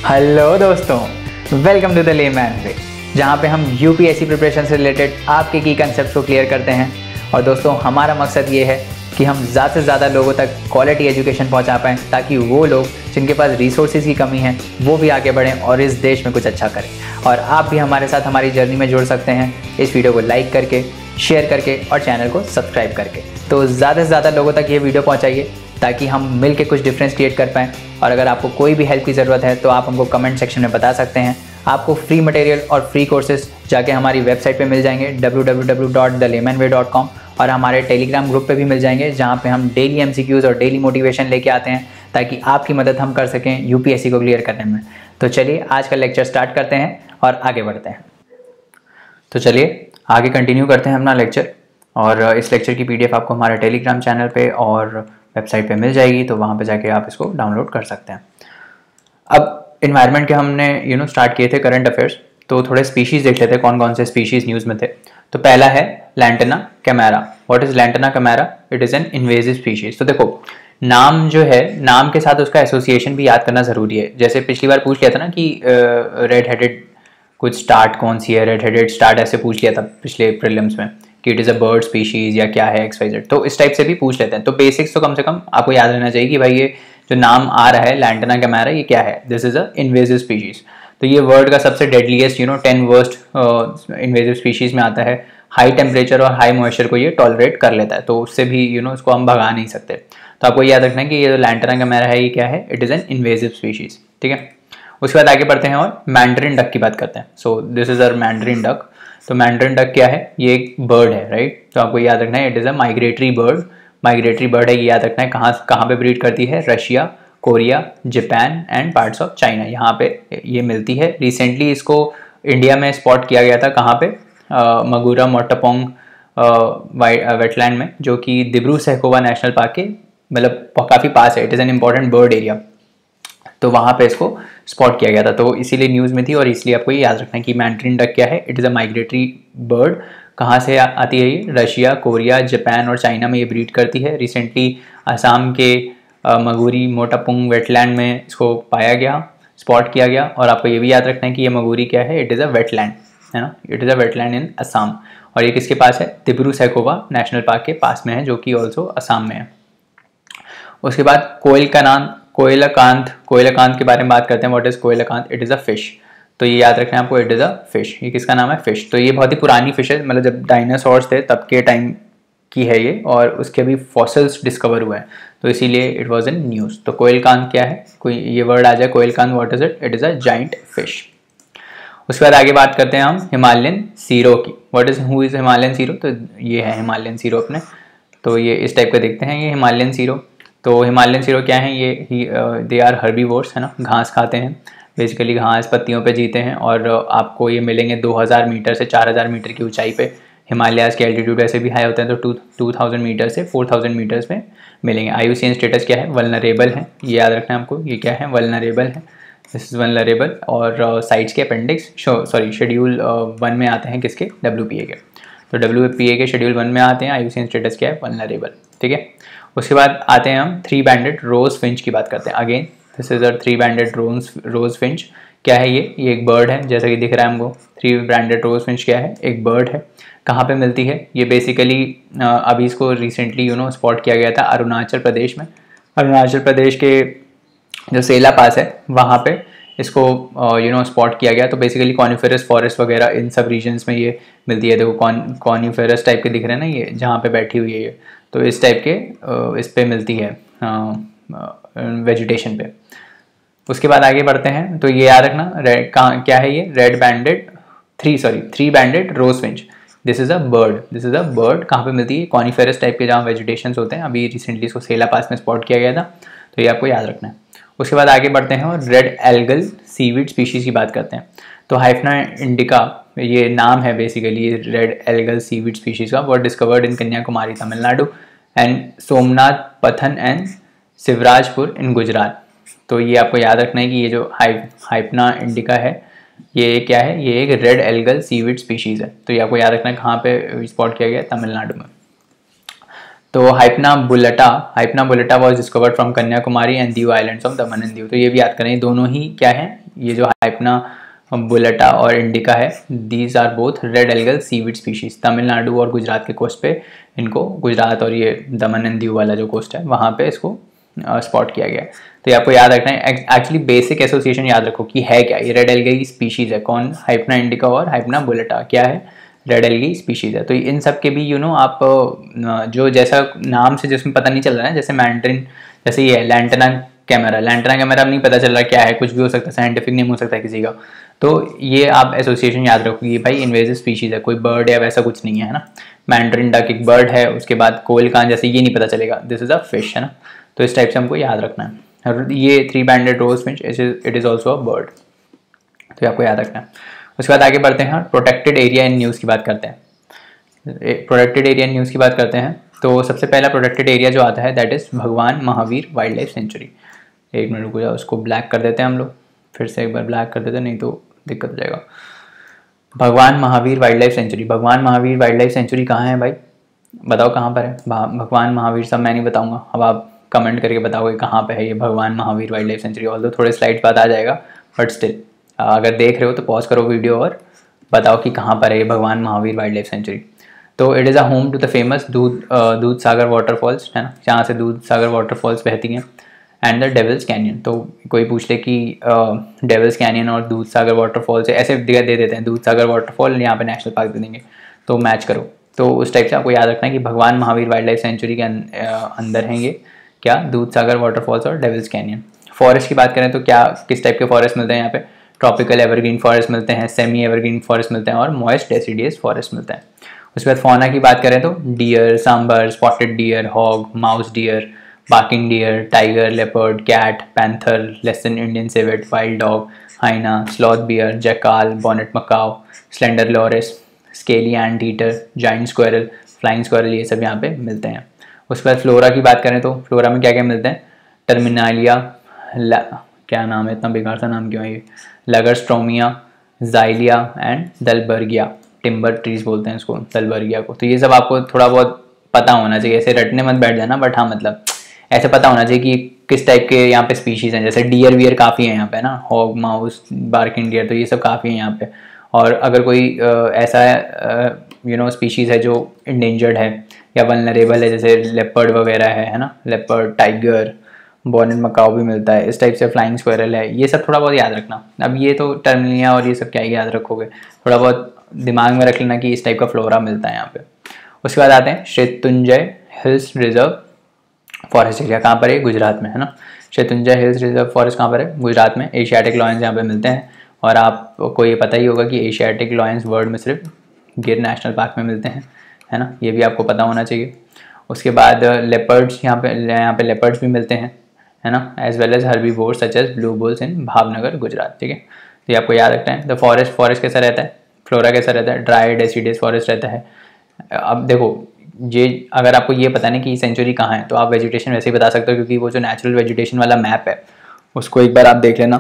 Hello दोस्तों, welcome to the layman वे, जहाँ पे हम यूपीएससी प्रिपरेशन से रिलेटेड आपके की कंसेप्ट को क्लियर करते हैं। और दोस्तों, हमारा मकसद ये है कि हम ज़्यादा से ज़्यादा लोगों तक क्वालिटी एजुकेशन पहुँचा पाएँ, ताकि वो लोग जिनके पास रिसोर्सेज की कमी है वो भी आगे बढ़ें और इस देश में कुछ अच्छा करें। और आप भी हमारे साथ हमारी जर्नी में जुड़ सकते हैं इस वीडियो को लाइक करके, शेयर करके और चैनल को सब्सक्राइब करके। तो ज़्यादा से ज़्यादा लोगों तक ये वीडियो पहुँचाइए ताकि हम मिल के कुछ डिफरेंस क्रिएट कर पाएँ। और अगर आपको कोई भी हेल्प की ज़रूरत है तो आप हमको कमेंट सेक्शन में बता सकते हैं। आपको फ्री मटेरियल और फ्री कोर्सेज जाके हमारी वेबसाइट पे मिल जाएंगे www.thelaymanway.com, और हमारे टेलीग्राम ग्रुप पे भी मिल जाएंगे, जहाँ पे हम डेली MCQs और डेली मोटिवेशन लेके आते हैं ताकि आपकी मदद हम कर सकें यूपीएससी को क्लियर करने में। तो चलिए आज का लेक्चर स्टार्ट करते हैं और आगे बढ़ते हैं। तो चलिए आगे कंटिन्यू करते हैं अपना लेक्चर। और इस लेक्चर की PDF आपको हमारे टेलीग्राम चैनल पे और वेबसाइट पे मिल जाएगी, तो वहाँ पे जाके आप इसको डाउनलोड कर सकते हैं। अब इन्वायरमेंट के हमने स्टार्ट किए थे करंट अफेयर्स, तो थोड़े स्पीशीज़ देख लेते हैं कौन कौन से स्पीशीज़ न्यूज़ में थे। तो पहला है lantana camara. What is lantana camara? It is an invasive species. तो देखो, नाम जो है, नाम के साथ उसका एसोसिएशन भी याद करना ज़रूरी है। जैसे पिछली बार पूछ लिया था ना कि रेड हेडेड कुछ स्टार्ट कौन सी है, रेड हेडेड स्टार्ट ऐसे पूछ लिया था पिछले प्रीलिम्स में कि it is a bird species या क्या है XYZ। तो इस टाइप से भी पूछ लेते हैं। तो बेसिक्स तो कम से कम आपको याद रहना चाहिए कि भाई ये जो नाम आ रहा है लैंटना कैमेरा, ये क्या है? This is a invasive species. तो ये वर्ल्ड का सबसे डेडलीस्ट 10 वर्स्ट इन्वेजिव स्पीशीज़ में आता है। हाई टेम्परेचर और हाई मॉइस्चर को ये टॉलरेट कर लेता है, तो उससे भी इसको हम भगा नहीं सकते। तो आपको याद रखना है कि ये जो लैंटना कैमेरा है ये क्या है? It is an invasive species. ठीक है, उसके बाद आगे बढ़ते हैं और मैंड्रिन डक की बात करते हैं। So this is a mandarin duck. तो मैंड्रिन डक क्या है? ये एक बर्ड है, राइट? तो आपको याद रखना है it is a migratory bird. Migratory bird है, ये याद रखना है। कहाँ पे ब्रीड करती है? Russia, Korea, Japan and parts of China, यहाँ पे ये मिलती है। रिसेंटली इसको इंडिया में स्पॉट किया गया था। कहाँ पे? मगुरा मोटापोंग वेटलैंड में, जो कि दिब्रू सैखोवा नेशनल पार्क के मतलब काफ़ी पास है। It is an important bird area. तो वहाँ पे इसको स्पॉट किया गया था, तो इसीलिए न्यूज़ में थी। और इसलिए आपको ये याद रखना है कि मैंड्रिन डक क्या है? It is a migratory bird. कहाँ से आती है ये? रशिया, कोरिया, जापान और चाइना में ये ब्रीड करती है। रिसेंटली असम के मगुरी मोटापुंग वेटलैंड में इसको पाया गया, स्पॉट किया गया। और आपको ये भी याद रखना है कि ये मगुरी क्या है? इट इज़ अ वेटलैंड, है ना? इट इज़ अ वेटलैंड इन असम। और ये किसके पास है? दिब्रू सैखोवा नेशनल पार्क के पास में है, जो कि ऑल्सो असम में है। उसके बाद कोयलाकांत के बारे में बात करते हैं। What is coelacanth? It is a fish. तो ये याद रखना है आपको, इट इज़ अ फिश। ये किसका नाम है? फिश। तो ये बहुत ही पुरानी फिश है, मतलब जब डायनासोर्स थे तब के टाइम की है ये, और उसके भी फॉसिल्स डिस्कवर हुए हैं, तो इसीलिए इट वॉज इन न्यूज़। तो कोयलकांत क्या है? कोई ये वर्ड आ जाए coelacanth, what is it? It is a giant fish. उसके बाद आगे बात करते हैं हम हिमालयन सीरो की। What is who is Himalayan serow? तो ये है हिमालयन सीरो अपने। तो ये इस टाइप का देखते हैं, ये हिमालयन सीरो। तो हिमालयन सीरो क्या है? ये दे आर हर्बीवोर्स, है ना? घास खाते हैं, बेसिकली घास पत्तियों पे जीते हैं। और आपको ये मिलेंगे 2000 मीटर से 4000 मीटर की ऊंचाई पे। हिमालयाज़ के एल्टीट्यूड ऐसे भी हाई होते हैं, तो 2000 मीटर से 4000 मीटर्स में मिलेंगे। IUCN स्टेटस क्या है? वल्नरेबल है। ये याद रखना है आपको, ये क्या है? वल्नरेबल है। This is vulnerable. और साइट्स के अपेंडिक्स शेड्यूल 1 में आते हैं, किसके? WPA के। तो WPA के शेड्यूल 1 में आते हैं। IUCN स्टेटस क्या है? वल्नरेबल। ठीक है, उसके बाद आते हैं हम 3 बैंडेड रोज फिंच की बात करते हैं। Again this is a 3 banded rose finch. क्या है ये एक बर्ड है, जैसा कि दिख रहा है हमको। 3 बैंडेड रोज फिंच क्या है? एक बर्ड है। कहाँ पे मिलती है ये? बेसिकली अभी इसको रिसेंटली स्पॉट किया गया था अरुणाचल प्रदेश में। अरुणाचल प्रदेश के जो सेला पास है वहाँ पे इसको स्पॉट किया गया। तो बेसिकली कॉनिफेरस फॉरेस्ट वगैरह इन सब रीजन्स में ये मिलती है। देखो कॉनिफेरस टाइप के दिख रहे हैं ना, ये जहाँ पे बैठी हुई है ये, तो इस टाइप के इस पे मिलती है वेजिटेशन पे। उसके बाद आगे बढ़ते हैं, तो ये याद रखना रेड क्या है ये? Red banded 3 banded rose finch. This is a bird. कहाँ पे मिलती है? कॉनिफेरस टाइप के जहाँ वेजिटेशन होते हैं। अभी रिसेंटली इसको सेला पास में स्पॉट किया गया था, तो ये आपको याद रखना है। उसके बाद आगे बढ़ते हैं और रेड एल्गल सीवीड स्पीशीज़ की बात करते हैं। तो हाइफना इंडिका ये नाम है basically red algal seaweed species का। Were discovered in Kanyakumari Tamil Nadu and Somnath Patan and Shivrajpur in Gujarat. तो ये आपको याद रखना है कि ये जो हाइफना इंडिका है ये क्या है? ये एक रेड एल्गल सीवीड स्पीशीज़ है। तो ये आपको याद रखना है कहाँ पे स्पॉट किया गया? तमिलनाडु में। तो hypnea bullata was discovered from Kanyakumari and Diu islands of Daman and Diu. तो ये भी याद करें, दोनों ही क्या है, ये जो हाइपना बुलेटा और इंडिका है, these are both red algal seaweed species. Tamil Nadu और गुजरात के कोस्ट पे इनको, गुजरात और ये दमन एंड दीव वाला जो कोस्ट है वहाँ पे इसको स्पॉट किया गया। तो ये आपको याद रखना है। एक्चुअली बेसिक एसोसिएशन याद रखो कि है क्या, ये रेड एल्गे स्पीशीज है। कौन? हाइपना इंडिका और हाइपना बुलेटा क्या है? रेड एल्गी स्पीशीज है। तो इन सब के भी आप जो जैसा नाम से जिसमें पता नहीं चल रहा है, जैसे मैंड्रिन, जैसे ये लैंटना कैमरा नहीं पता चल रहा क्या है, कुछ भी हो सकता है, साइंटिफिक नेम हो सकता है किसी का। तो ये आप एसोसिएशन याद रखो कि भाई इन्वेजिव स्पीशीज है, कोई बर्ड या वैसा कुछ नहीं है ना। मैंड्रिन डक एक बर्ड है, उसके बाद कोयल कान जैसे ये नहीं पता चलेगा, दिस इज अ फिश, है ना। तो इस टाइप से हमको याद रखना है। ये 3 banded rose finch it is also a bird, तो आपको याद रखना है। उसके बाद आगे बढ़ते हैं, प्रोटेक्टेड एरिया इन न्यूज़ की बात करते हैं। प्रोटेक्टेड एरिया इन न्यूज़ की बात करते हैं तो सबसे पहला प्रोटेक्टेड एरिया जो आता है दैट इज़ भगवान महावीर वाइल्ड लाइफ सेंचुरी। एक मिनट रुको जाओ, उसको ब्लैक कर देते हैं हम लोग, फिर से एक बार ब्लैक कर देते हैं, नहीं तो दिक्कत हो जाएगा। भगवान महावीर वाइल्ड लाइफ सेंचुरी, भगवान महावीर वाइल्ड लाइफ सेंचुरी कहाँ है भाई, बताओ कहाँ पर है? भगवान महावीर सब मैं नहीं बताऊँगा, अब आप कमेंट करके बताओगे कहाँ पे है ये Bhagwan Mahavir wildlife century. Although थोड़े स्लाइड्स बाद आ जाएगा, बट स्टिल अगर देख रहे हो तो पॉज करो वीडियो और बताओ कि कहाँ पर है ये Bhagwan Mahavir wildlife sanctuary. तो it is a home to the famous Dudhsagar waterfalls, है ना, जहाँ से दूध सागर वाटरफॉल्स बहती हैं, एंड द डेविल्स कैनियन। तो कोई पूछ ले कि डेविल्स कैनियन और दूध सागर वाटरफॉल से ऐसे दे देते हैं, दूध सागर वाटरफॉल यहाँ पे नेशनल पार्क दे देंगे, तो मैच करो। तो उस टाइप से आपको याद रखना है कि भगवान महावीर वाइल्ड लाइफ सेंचुरी के अंदर हैं ये क्या, दूध सागर वाटरफॉल्स और डेविल्स कैनियन। फॉरेस्ट की बात करें तो क्या किस टाइप के फॉरेस्ट मिलते हैं यहाँ पे? ट्रॉपिकल एवरग्रीन फॉरेस्ट मिलते हैं, सेमी एवरग्रीन फॉरेस्ट मिलते हैं और मॉइस्ट डेसिडियस फॉरेस्ट मिलते हैं। उसके बाद फौना की बात करें तो deer, sambar, spotted deer, hog, mouse deer, barking deer, tiger, leopard, cat, panther, lesser Indian civet, wild dog, hyena, sloth bear, jackal, bonnet macaque, slender loris, scaly anteater, giant squirrel, flying squirrel, ये सब यहाँ पे मिलते हैं। उसके बाद flora की बात करें तो फ्लोरा में क्या क्या मिलते हैं? टर्मिनालिया, क्या नाम है, इतना बेकार सा नाम क्यों है ये, लगरस्ट्रोमिया, जाइलिया एंड दलबर्गिया, टिम्बर ट्रीज बोलते हैं इसको, दलबर्गिया को। तो ये सब आपको थोड़ा बहुत पता होना चाहिए, ऐसे रटने मत बैठ जाना, बट हाँ मतलब ऐसे पता होना चाहिए कि किस टाइप के यहाँ पे स्पीशीज़ हैं। जैसे डियर वियर काफ़ी है यहाँ पे ना, हॉग, माउस, बार्किंग डियर, तो ये सब काफ़ी है यहाँ पे। और अगर कोई ऐसा स्पीशीज़ है जो इंडेंजर्ड है या वल्नरेबल है, जैसे लेपर्ड वगैरह है ना, लेपर्ड, टाइगर, बॉनेट मकाओ भी मिलता है, इस टाइप से फ्लाइंग स्क्वायरल है, ये सब थोड़ा बहुत याद रखना। अब ये तो टर्मिनिया और ये सब क्या याद रखोगे, थोड़ा बहुत दिमाग में रख लेना कि इस टाइप का फ्लोरा मिलता है यहाँ पे। उसके बाद आते हैं Shatrunjaya hills reserve forest area, कहाँ पर है? गुजरात में, है ना। शत्रुंजय हिल्स रिजर्व फॉरेस्ट कहाँ पर है? गुजरात में। एशियाटिक लॉयंस यहाँ पे मिलते हैं, और आपको ये पता ही होगा कि एशियाटिक लॉयंस वर्ल्ड में सिर्फ गिर नेशनल पार्क में मिलते हैं, है ना, ये भी आपको पता होना चाहिए। उसके बाद लेपर्ड्स, यहाँ पे लेपर्ड्स भी मिलते हैं, है ना, as well as herbivore such as blue bulls in Bhavnagar Gujarat, ठीक है। तो ये आपको याद रखना है। द फॉरेस्ट कैसा रहता है, फ्लोरा कैसा रहता है? ड्राई डेसिडियस फॉरेस्ट रहता है। अब देखो ये अगर आपको ये पता नहीं कि सेंचुरी कहाँ है, तो आप वेजिटेशन वैसे ही बता सकते हो, क्योंकि वो जो नेचुरल वेजिटेशन वाला मैप है उसको एक बार आप देख लेना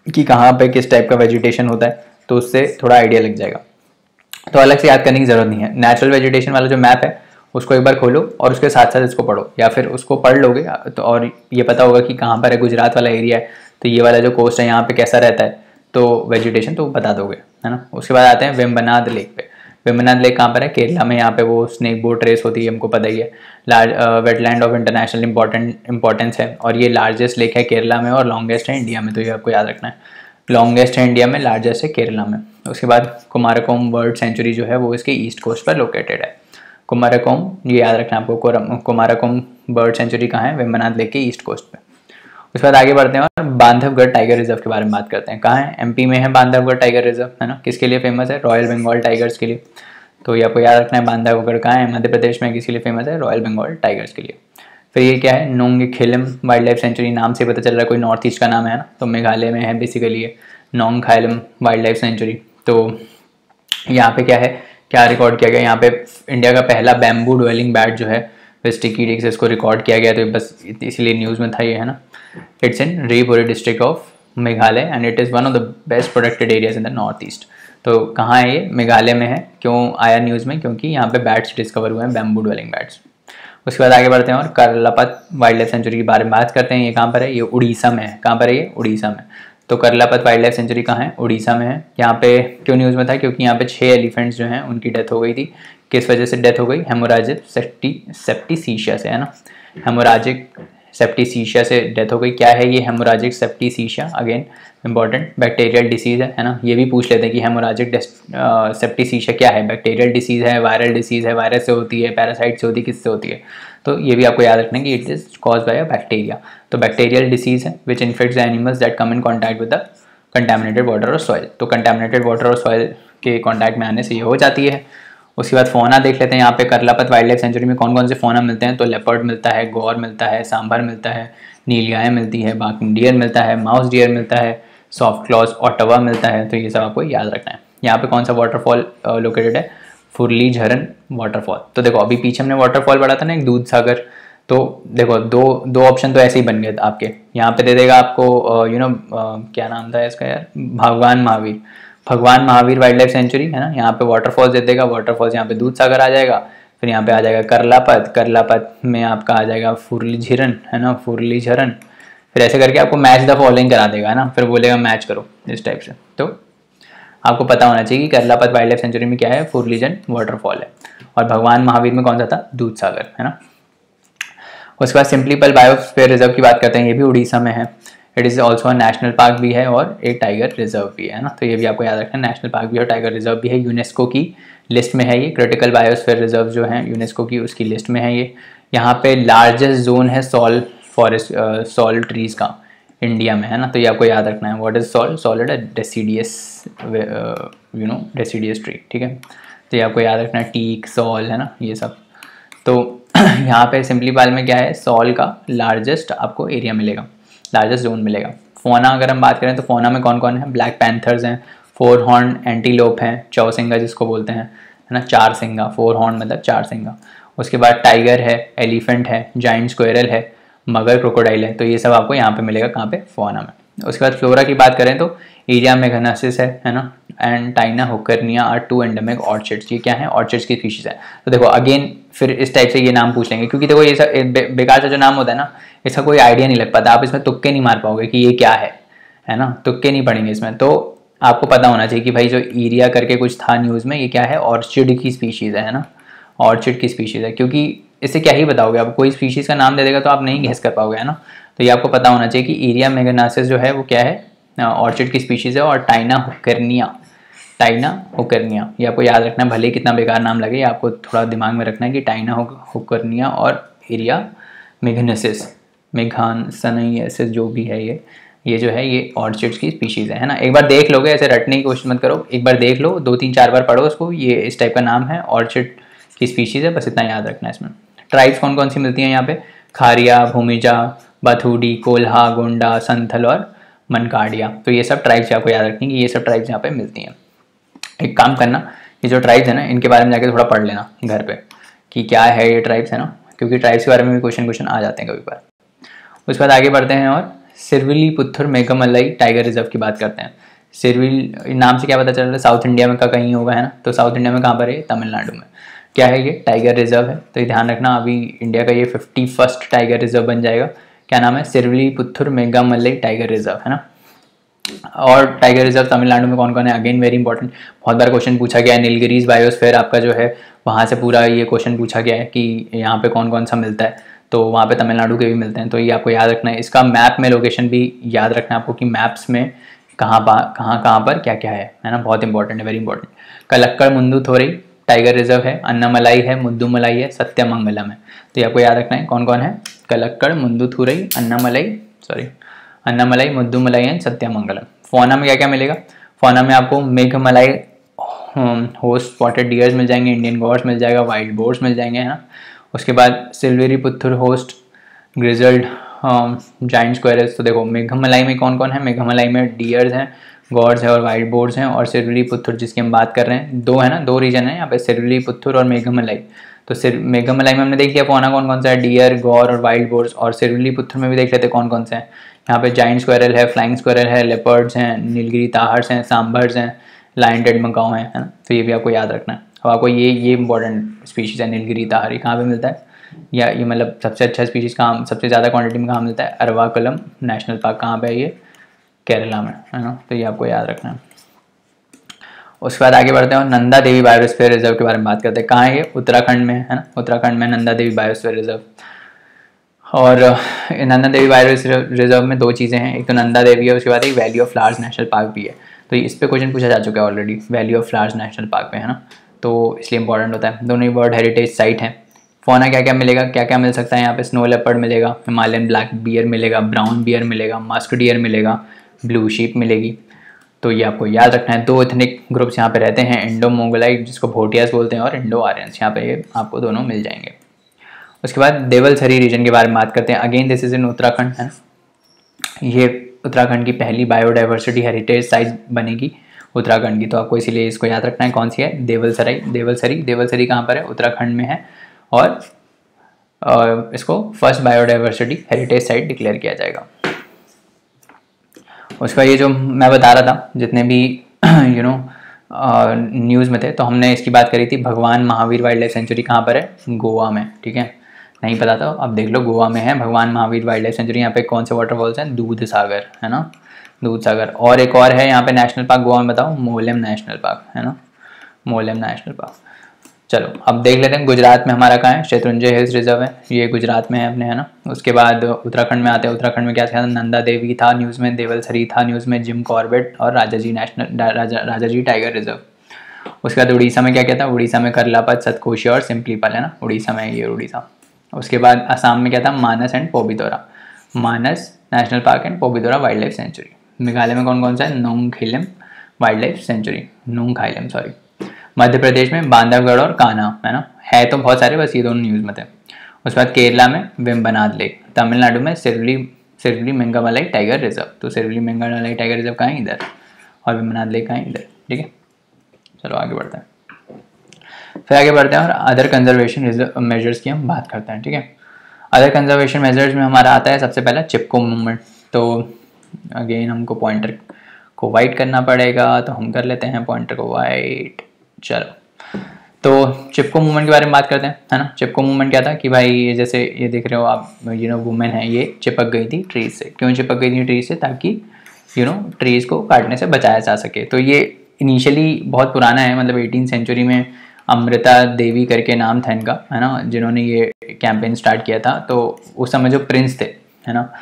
कि कहाँ पे किस टाइप का वेजिटेशन होता है, तो उससे थोड़ा आइडिया लग जाएगा। तो अलग से याद करने की ज़रूरत नहीं है। नेचुरल वेजिटेशन वाला जो मैप है उसको एक बार खोलो और उसके साथ साथ इसको पढ़ो, या फिर उसको पढ़ लोगे तो और ये पता होगा कि कहाँ पर है, गुजरात वाला एरिया है, तो ये वाला जो कोस्ट है यहाँ पे कैसा रहता है, तो वेजिटेशन तो बता दोगे, है ना। उसके बाद आते हैं वेम्बनाड लेक पे। वेम्बनाड लेक कहाँ पर है? केरला में। यहाँ पे वो स्नेक बोट रेस होती है, हमको पता ही है। वेटलैंड ऑफ इंटरनेशनल इंपॉर्टेंस है, और ये लार्जेस्ट लेक है केरला में और लॉन्गेस्ट है इंडिया में, तो ये आपको याद रखना है। लॉन्गेस्ट है इंडिया में, लार्जेस्ट है केरला में। उसके बाद कुमारकोम बर्ड सेंचुरी जो है वो इसके ईस्ट कोस्ट पर लोकेटेड है। कुमारकोम, ये याद रखना है आपको, कुमारकोम बर्ड सेंचुरी कहाँ है? वेम्बनाड लेक के ईस्ट कोस्ट पे। उसके बाद आगे बढ़ते हैं और बांधवगढ़ टाइगर रिजर्व के बारे में बात करते हैं। कहाँ है? एमपी में है बांधवगढ़ टाइगर रिजर्व, है ना। किसके लिए फेमस है? रॉयल बंगाल टाइगर्स के लिए। तो ये आपको याद रखना है। बांधवगढ़ कहाँ है? मध्य प्रदेश में। किसके लिए फेमस है? रॉयल बंगाल टाइगर्स के लिए। फिर ये क्या है? नोंगखिलम वाइल्ड लाइफ सेंचुरी, नाम से पता चल रहा है कोई नॉर्थ ईस्ट का नाम है ना, तो मेघालय में है बेसिकली ये नोंगखिलम वाइल्ड लाइफ सेंचुरी। तो यहाँ पे क्या है, क्या रिकॉर्ड किया गया? यहाँ पे इंडिया का पहला बैम्बू ड्वेलिंग बैट जो है वेस्टिकीडिक्स, इसको रिकॉर्ड किया गया, तो बस इसीलिए न्यूज़ में था ये, है ना। इट्स इन रेपुरी district of Meghalaya and it is one of the best protected areas in the north east. तो कहाँ है ये? मेघालय में है। क्यों आया न्यूज़ में? क्योंकि यहाँ पे बैट्स डिस्कवर हुए हैं, बैम्बू ड्वेलिंग बैट्स। उसके बाद आगे बढ़ते हैं और करलापत वाइल्ड लाइफ सेंचुरी के बारे में बात करते हैं। ये कहाँ पर है? ये उड़ीसा में है। कहाँ पर है ये? उड़ीसा में। तो करलापत वाइल्ड लाइफ सेंचुरी कहाँ है? उड़ीसा में है। यहाँ पे क्यों न्यूज़ में था? क्योंकि यहाँ पे 6 एलिफेंट्स जो हैं उनकी डेथ हो गई थी। किस वजह से डेथ हो गई? हेमोराजिक सेप्टिसीशिया से, है ना, हेमोराजिक सेप्टिसीशिया से डेथ हो गई। क्या है ये haemorrhagic septicaemia? Again important bacterial disease है ना, ये भी पूछ लेते हैं कि हेमोराजिक सेप्टिसीशिया क्या है। बैक्टीरियल डिसीज़ है, वायरल डिसीज़ है, वायरस से होती है, पैरासाइट से होती है, किससे होती है? तो ये भी आपको याद रखना है कि it is cause by a bacteria. तो बैक्टीरियल डिसीज़ है which infects the animals that come in contact with the contaminated water और सॉइल। तो कंटेमिनेटेड वाटर और सॉइल के कॉन्टैक्ट में आने से ये हो जाती है। उसके बाद फोना देख लेते हैं। यहाँ पे करलापत वाइल्ड लाइफ सेंचुरी में कौन कौन से फोना मिलते हैं? तो लेपर्ड मिलता है, गौर मिलता है, सांभर मिलता है, नीलगाय मिलती है, बार्किंग डियर मिलता है, माउस डियर मिलता है, सॉफ्ट क्लॉज ऑटवा मिलता है। तो ये सब आपको याद रखना है। यहाँ पे कौन सा वाटरफॉल लोकेटेड है? फुरली झरन वाटरफॉल। तो देखो अभी पीछे हमने वाटरफॉल पढ़ा था ना, एक दूध सागर। तो देखो दो ऑप्शन तो ऐसे ही बन गए आपके। यहाँ पे दे देगा आपको क्या नाम था इसका यार, भगवान महावीर वाइल्ड लाइफ सेंचुरी, है ना। यहाँ पे वाटरफॉल्स दे देगा, वाटरफॉल्स यहाँ पे दूध सागर आ जाएगा। फिर यहाँ पे आ जाएगा करलापत में आपका आ जाएगा फुरली झरन, है ना, फुरली झरन। फिर ऐसे करके आपको मैच द फॉलोइंग करा देगा, है ना, फिर बोलेगा मैच करो इस टाइप से। तो आपको पता होना चाहिए कि करलापत वाइल्ड लाइफ सेंचुरी में क्या है? फुरलीजन वाटरफॉल है। और भगवान महावीर में कौन सा था? दूध सागर, है ना। उसके बाद सिम्पलीपल बायोस्फीयर रिजर्व की बात करते हैं। ये भी उड़ीसा में है। It is also national park भी है और एक टाइगर रिजर्व भी है ना। तो ये भी आपको याद रखना है, नेशनल पार्क भी और टाइगर रिजर्व भी है। यूनेस्को की लिस्ट में है ये। क्रिटिकल बायोस्फीयर रिजर्व जो है यूनेस्को की, उसकी लिस्ट में है ये। यहाँ पे लार्जेस्ट जोन है सॉल फॉरेस्ट, सॉल ट्रीज का इंडिया में, है ना। तो ये आपको याद रखना है। What is sal? Sal is a deciduous deciduous tree, ठीक है। तो ये आपको याद रखना है, टीक, सॉल, है ना, ये सब। तो यहाँ पे सिम्पलीपाल में क्या है? सॉल का लार्जेस्ट आपको एरिया मिलेगा, लार्जेस्ट जोन मिलेगा। फोना अगर हम बात करें तो फोना में कौन कौन है? ब्लैक पैंथर्स हैं, 4 हॉर्न एंटीलोप हैं, चौसिंगा जिसको बोलते हैं, है ना, 4 सिंगा, 4 हॉर्न मतलब 4 सिंगा। उसके बाद टाइगर है, एलिफेंट है, जाइंट स्क्वेरल है, मगर क्रोकोडाइल है। तो ये सब आपको यहाँ पे मिलेगा, कहाँ पे? फोना में। उसके बाद फ्लोरा की बात करें तो एरिया मेघनासिस है ना, एंड टाइना हुकरनिया आर 2 एंडेमिक ऑर्चिड्स। ये क्या है? ऑर्चिड्स की स्पीशीज है। तो देखो अगेन फिर इस टाइप से ये नाम पूछ लेंगे, क्योंकि देखो ये सब बेकार सा जो नाम होता है ना, इसका कोई आइडिया नहीं लग पाता। आप इसमें तुक्के नहीं मार पाओगे कि ये क्या है ना, तुक्के नहीं पड़ेंगे इसमें। तो आपको पता होना चाहिए कि भाई जो एरिया करके कुछ था न्यूज़ में, ये क्या है? ऑर्चिड की स्पीशीज़ है ना, ऑर्चिड की स्पीशीज़ है। क्योंकि इससे क्या ही बताओगे आप, कोई स्पीशीज़ का नाम दे देगा तो आप नहीं गेस कर पाओगे, है ना। तो ये आपको पता होना चाहिए कि एरिया मेघनासिस जो है वो क्या है? ऑर्चिड की स्पीशीज़ है। और टाइना हुकरनिया ये आपको याद रखना है, भले कितना बेकार नाम लगे, आपको थोड़ा दिमाग में रखना है कि टाइना हुकरनिया और एरिया मेघानसिस जो भी है ये जो है ये ऑर्चिड्स की स्पीशीज़ है ना। एक बार देख लोगे, ऐसे रटने की कोशिश मत करो, एक बार देख लो, 2-3-4 बार पढ़ो उसको। ये इस टाइप का नाम है, ऑर्चिड की स्पीशीज़ है, बस इतना याद रखना है इसमें। ट्राइब्स कौन कौन सी मिलती हैं यहाँ पे? खारिया, भूमिजा, बथुडी, कोल्हा, गोंडा, संथल और मनकाडिया। तो ये सब ट्राइब्स आपको याद रखनी है, ये सब ट्राइब्स यहाँ पे मिलती हैं। एक काम करना, ये जो ट्राइब्स है ना, इनके बारे में जाके थोड़ा पढ़ लेना घर पे कि क्या है ये ट्राइब्स, है ना, क्योंकि ट्राइब्स के बारे में भी क्वेश्चन आ जाते हैं कभी बार। उसके बाद आगे बढ़ते हैं और सिरविलीपुथुर मेघमलाई टाइगर रिजर्व की बात करते हैं। सिरविल नाम से क्या पता चल रहा है? साउथ इंडिया में का कहीं होगा, है ना। तो साउथ इंडिया में कहाँ पर है? तमिलनाडु में। क्या है ये? टाइगर रिजर्व है। तो ये ध्यान रखना, अभी इंडिया का ये 51st टाइगर रिजर्व बन जाएगा। क्या नाम है? सिरविलीपुथुर मेघमलाई टाइगर रिजर्व, है ना। और टाइगर रिजर्व तमिलनाडु में कौन कौन है? अगेन वेरी इंपॉर्टेंट, बहुत बार क्वेश्चन पूछा गया है। नीलगिरीज बायोस्फीयर आपका जो है वहाँ से पूरा ये क्वेश्चन पूछा गया है कि यहाँ पे कौन कौन सा मिलता है, तो वहाँ पे तमिलनाडु के भी मिलते हैं। तो ये आपको याद रखना है। इसका मैप में लोकेशन भी याद रखना है आपको कि मैप्स में कहाँ पर क्या क्या है ना, बहुत इंपॉर्टेंट है, very important. Kalakkad Mundanthurai tiger reserve है, अन्नामलाई है, मुद्दुमलाई है, सत्यमंगलम है। तो ये आपको याद रखना है कौन कौन है? कलक्कड़, मुंदुथुरई, अन्नामलाई, मुद्दुमलाई एंड सत्यमंगलम। फोना में क्या क्या मिलेगा? फोना में आपको मेघमलाई होस्ट स्पॉटेड डियर्स मिल जाएंगे, इंडियन गॉर्स मिल जाएगा, वाइल्ड बोर्स मिल जाएंगे, है ना। उसके बाद सिल्वेरीपुथुर होस्ट ग्रिजल्ड जाइंट स्क्वेरल्स। तो देखो मेघमलाई में कौन कौन है? मेघमलाई में डियर्स हैं, गॉर्स है और वाइल्ड बोर्स हैं। और सिल्वेरीपुथुर जिसकी हम बात कर रहे हैं, दो है ना, दो रीजन है यहाँ पे, सिल्वेरीपुथुर और मेघमलाई। तो मेघमलाई में हमने देख लिया फोना कौन कौन सा है, डियर, गौर और वाइल्ड बोर्स। और सिल्वेरीपुथुर में भी देख लेते कौन कौन से हैं। यहाँ पे जाइंट स्क्वेरल है, फ्लाइंग स्क्वेरल है, लेपर्ड्स हैं, नीलगिरी ताहर्स हैं, सांभर्स हैं, लायन टेड मकाओ हैं, है ना। तो ये भी आपको याद रखना है। अब आपको ये इंपॉर्टेंट स्पीशीज है नीलगिरी ताहर, कहाँ पे मिलता है? या ये मतलब सबसे अच्छा स्पीशीज़ कहाँ, सबसे ज़्यादा क्वांटिटी में कहाँ मिलता है? अरवाकुलम नेशनल पार्क। कहाँ पे है ये? केरला में, है ना। तो ये आपको याद रखना है। उसके बाद आगे बढ़ते हैं और नंदा देवी बायोस्फीयर रिजर्व के बारे में बात करते हैं। कहाँ है ये? उत्तराखंड में, है ना। उत्तराखंड में नंदा देवी बायोस्फीयर रिजर्व। और नंदा देवी बायोस्फीयर रिजर्व में दो चीज़ें हैं, एक तो नंदा देवी है, उसके बाद एक valley of flowers national park भी है। तो इस पे क्वेश्चन पूछा जा चुका है already, valley of flowers national park पे, है ना। तो इसलिए इंपॉर्टेंट होता है। दोनों ही वर्ल्ड हेरिटेज साइट हैं। फोना क्या क्या मिलेगा, क्या क्या मिल सकता है यहाँ पे? स्नो लेपर्ड मिलेगा, हिमालयन ब्लैक बियर मिलेगा, ब्राउन बियर मिलेगा, मस्क डियर मिलेगा, ब्लू शीप मिलेगी। तो ये आपको याद रखना है। दो एथनिक ग्रुप्स यहाँ पे रहते हैं, इंडो मोंगोलाइट जिसको भोटियास बोलते हैं और इंडो आर्यंस, यहाँ पे ये आपको दोनों मिल जाएंगे। उसके बाद देवलसरी रीजन के बारे में बात करते हैं। Again this is in Uttarakhand, है ना। ये उत्तराखंड की पहली बायोडाइवर्सिटी हेरिटेज साइट बनेगी उत्तराखंड की, तो आपको इसीलिए इसको याद रखना है। कौन सी है? देवलसरी कहाँ पर है? उत्तराखंड में है। और इसको first biodiversity heritage site declare किया जाएगा। उसका ये जो मैं बता रहा था, जितने भी न्यूज़ में थे, तो हमने इसकी बात करी थी। भगवान महावीर वाइल्ड लाइफ सेंचुरी कहाँ पर है? गोवा में, ठीक है। नहीं पता था, अब देख लो, गोवा में है भगवान महावीर वाइल्ड लाइफ सेंचुरी। यहाँ पे कौन से वाटरफॉल्स हैं? दूध सागर, है ना, दूध सागर। और एक और है यहाँ पे नेशनल पार्क गोवा में, बताओ? मोलेम नेशनल पार्क, है ना, मोलेम नेशनल पार्क। चलो अब देख लेते हैं गुजरात में हमारा कहाँ है? शत्रुंजय हिल्स रिजर्व है, ये गुजरात में है अपने, है ना। उसके बाद उत्तराखंड में आते हैं। उत्तराखंड में क्या था? नंदा देवी था न्यूज़ में, देवलसरी था न्यूज़ में, जिम कॉर्बेट और राजाजी टाइगर रिजर्व। उसके बाद उड़ीसा में क्या क्या था? उड़ीसा में करलापत, सतकोशी और सिम्पलीपल, है ना, उड़ीसा में ये उड़ीसा। उसके बाद असम में क्या था? Manas and Pobitora, Manas national park and Pobitora wildlife sanctuary. Meghalaya में कौन कौन सा है? Nongkhyllem wildlife sanctuary, Nongkhyllem sorry. Madhya Pradesh में बांधवगढ़ और कान्हा, है ना, है तो बहुत सारे, बस ये दोनों न्यूज़ में थे। उसके बाद केरला में वेम्बनाड लेक, तमिलनाडु में सिरवली मेंगामलाई टाइगर रिजर्व। तो सिरवली मेंगामलाई टाइगर रिजर्व कहाँ है? इधर। और वेम्बनाड लेक कहाँ है? इधर, ठीक है। चलो आगे बढ़ते हैं। फिर आगे बढ़ते हैं और अदर कंजर्वेशन मेजर्स की हम बात करते हैं, ठीक है। अदर कंजर्वेशन मेजर्स में हमारा आता है सबसे पहला चिपको मूवमेंट। तो अगेन हमको पॉइंटर को वाइट करना पड़ेगा, तो हम कर लेते हैं पॉइंटर को वाइट। चलो, तो चिपको मूवमेंट के बारे में बात करते हैं, है ना। चिपको मूवमेंट क्या था कि भाई ये जैसे ये देख रहे हो आप, वुमेन है, ये चिपक गई थी ट्रीज से। क्यों चिपक गई थी ट्रीज से? ताकि ट्रीज को काटने से बचाया जा सके। तो ये इनिशियली बहुत पुराना है, मतलब 18th सेंचुरी में अमृता देवी करके नाम था इनका, है ना, जिन्होंने ये कैंपेन स्टार्ट किया था। तो उस समय जो प्रिंस थे, है ना,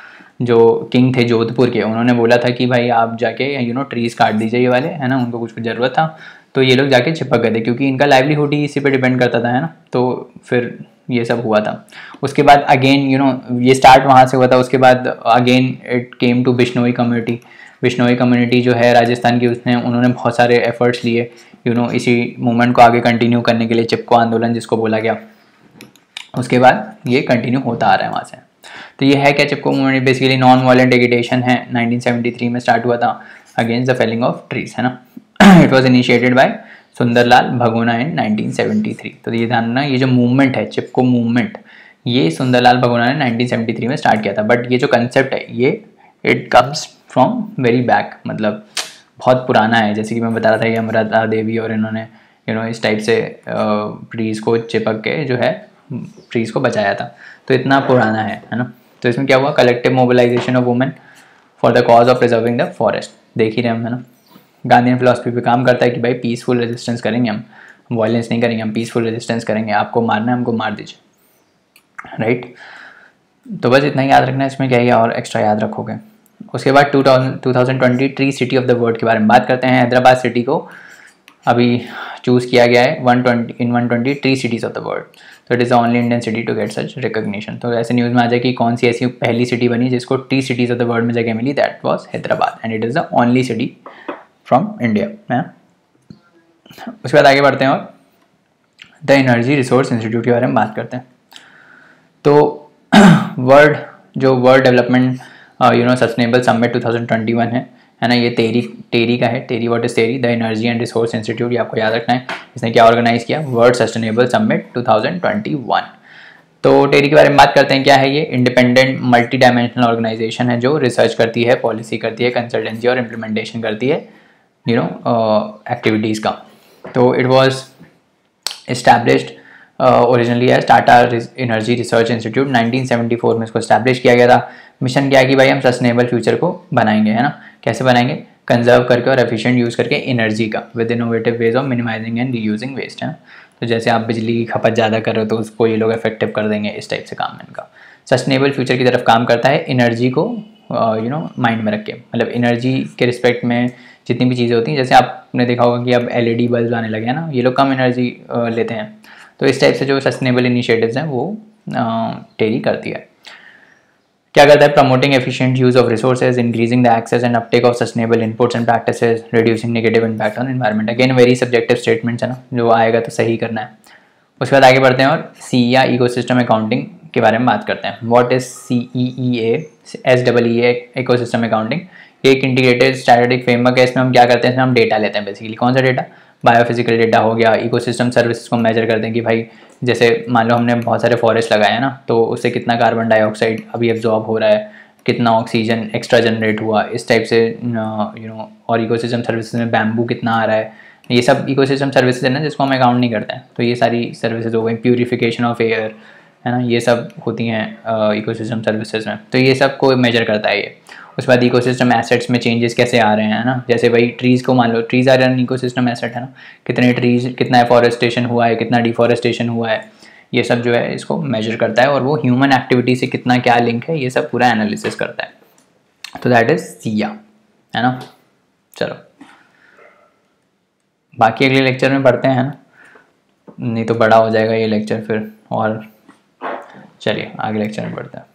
जो किंग थे जोधपुर के, उन्होंने बोला था कि भाई आप जाके ट्रीज काट दीजिए ये वाले, है ना, उनको कुछ ज़रूरत था। तो ये लोग जाके चिपक गए थे, क्योंकि इनका लाइवलीहुड ही इसी पे डिपेंड करता था, है ना। तो फिर ये सब हुआ था। उसके बाद अगेन ये स्टार्ट वहाँ से हुआ था। उसके बाद again it came to Bishnoi community. Bishnoi community जो है राजस्थान की, उन्होंने बहुत सारे एफर्ट्स लिए इसी मूवमेंट को आगे कंटिन्यू करने के लिए, चिपको आंदोलन जिसको बोला गया। उसके बाद ये कंटिन्यू होता आ रहा है वहाँ से। तो ये है क्या? Chipko movement basically non violent agitation है, 1973 में स्टार्ट हुआ था against the felling of trees, है ना। It was initiated by Sunderlal Bahuguna in 1973। तो ये ध्यान रखना, ये जो मूवमेंट है चिपको मूवमेंट, ये सुंदरलाल भगोना ने 1973 में स्टार्ट किया था। बट ये जो कंसेप्ट है ये it comes from very back, मतलब बहुत पुराना है। जैसे कि मैं बता रहा था, ये अमृता देवी और इन्होंने इस टाइप से ट्रीज़ को चिपक के जो है ट्रीज़ को बचाया था। तो इतना पुराना है ना। तो इसमें क्या हुआ? Collective mobilisation of women for the cause of preserving the forest. देख ही रहे हम, है ना। गांधीयन फिलॉसफी पे काम करता है कि भाई पीसफुल रेजिस्टेंस करेंगे, हम वायलेंस नहीं करेंगे, हम पीसफुल रेजिस्टेंस करेंगे। आपको मारना है, हमको मार दीजिए, राइट। तो बस इतना ही याद रखना है, इसमें क्या ही और एक्स्ट्रा याद रखोगे। उसके बाद 2020 tree city of the world के बारे में बात करते हैं। हैदराबाद सिटी को अभी चूज़ किया गया है 120 tree cities of the world. तो it is the only Indian city to get such recognition. तो ऐसे न्यूज़ में आ जाए कि कौन सी ऐसी पहली सिटी बनी जिसको tree cities of the world में जगह मिली, that was Hyderabad and it is the only city from India, है। उसके बाद आगे बढ़ते हैं और द एनर्जी रिसोर्स इंस्टीट्यूट के बारे में बात करते हैं। तो वर्ल्ड डेवलपमेंट सस्टेनेबल समिट 2021 है ना, ये टेरी का है। TERI, what is TERI? The energy and resource institute. ये आपको याद रखना है। इसने क्या ऑर्गेनाइज किया? World sustainable summit 2021। तो टेरी के बारे में बात करते हैं। क्या है ये? इंडिपेंडेंट मल्टी डायमेंशनल ऑर्गेनाइजेशन है जो रिसर्च करती है, पॉलिसी करती है, कंसल्टेंसी और इम्प्लीमेंटेशन करती है एक्टिविटीज़ का। तो इट वॉज एस्टैब्लिश्ड ओरिजिनली है टाटा एनर्जी रिसर्च इंस्टीट्यूट, 1974 में इसको स्टैब्लिश किया गया था। मिशन क्या है कि भाई हम सस्टेनेबल फ्यूचर को बनाएंगे, है ना। कैसे बनाएंगे? कंजर्व करके और एफिशिएंट यूज़ करके एनर्जी का, with innovative ways of minimising and reusing waste, है ना। तो जैसे आप बिजली की खपत ज़्यादा कर रहे हो तो उसको ये लोग इफेक्टिव कर देंगे, इस टाइप से काम है इनका। सस्टेनेबल फ्यूचर की तरफ काम करता है एनर्जी को माइंड में रख के, मतलब एनर्जी के रिस्पेक्ट में जितनी भी चीज़ें होती हैं। जैसे आपने देखा होगा कि अब LED बल्ब आने लगे हैं ना, ये लोग कम एनर्जी लेते हैं। तो इस टाइप से जो सस्टेनेबल इनिशिएटिव्स हैं वो टेरी करती है। क्या करता है? Promoting efficient use of resources, increasing the access and uptake of sustainable inputs and practices, reducing negative impact on environment. Again very subjective statements है ना, जो आएगा तो सही करना है। उसके बाद आगे बढ़ते हैं और सी या इकोसिस्टम अकाउंटिंग के बारे में बात करते हैं। What is CEEA, SEE ecosystem accounting? एक इंटीग्रेटेड स्ट्रैटेजिक फ्रेमवर्क है। इसमें हम क्या करते हैं? इसमें हम डेटा लेते हैं बेसिकली। कौन सा डेटा? बायोफिजिकल डेटा हो गया। इकोसिस्टम सर्विसेज को मेजर करते हैं कि भाई जैसे मान लो हमने बहुत सारे फॉरेस्ट लगाए हैं ना, तो उससे कितना कार्बन डाइऑक्साइड अभी एब्जॉर्ब हो रहा है, कितना ऑक्सीजन एक्स्ट्रा जनरेट हुआ, इस टाइप से और इकोसिस्टम सर्विसेज में बैम्बू कितना आ रहा है। ये सब इकोसिस्टम सर्विसेज है ना, जिसको हम अकाउंट नहीं करते हैं। तो ये सारी सर्विसेज हो गई। प्यूरिफिकेशन ऑफ एयर, है ना, ये सब होती हैं इकोसिस्टम सर्विसेज में। तो ये सब को मेजर करता है ये। उसके बाद इकोसिस्टम एसेट्स में चेंजेस कैसे आ रहे हैं, है ना। जैसे भाई ट्रीज़ को मान लो, trees are an ecosystem asset, है ना। कितने ट्रीज़, कितना एफॉरेस्टेशन हुआ है, कितना डिफॉरेस्टेशन हुआ है, ये सब जो है इसको मेजर करता है। और वो ह्यूमन एक्टिविटी से कितना क्या लिंक है, ये सब पूरा एनालिसिस करता है। तो दैट इज सिया, है ना। चलो बाकी अगले लेक्चर में पढ़ते हैं ना, नहीं तो बड़ा हो जाएगा ये लेक्चर फिर। और चलिए आगे लेक्चर में पढ़ते हैं।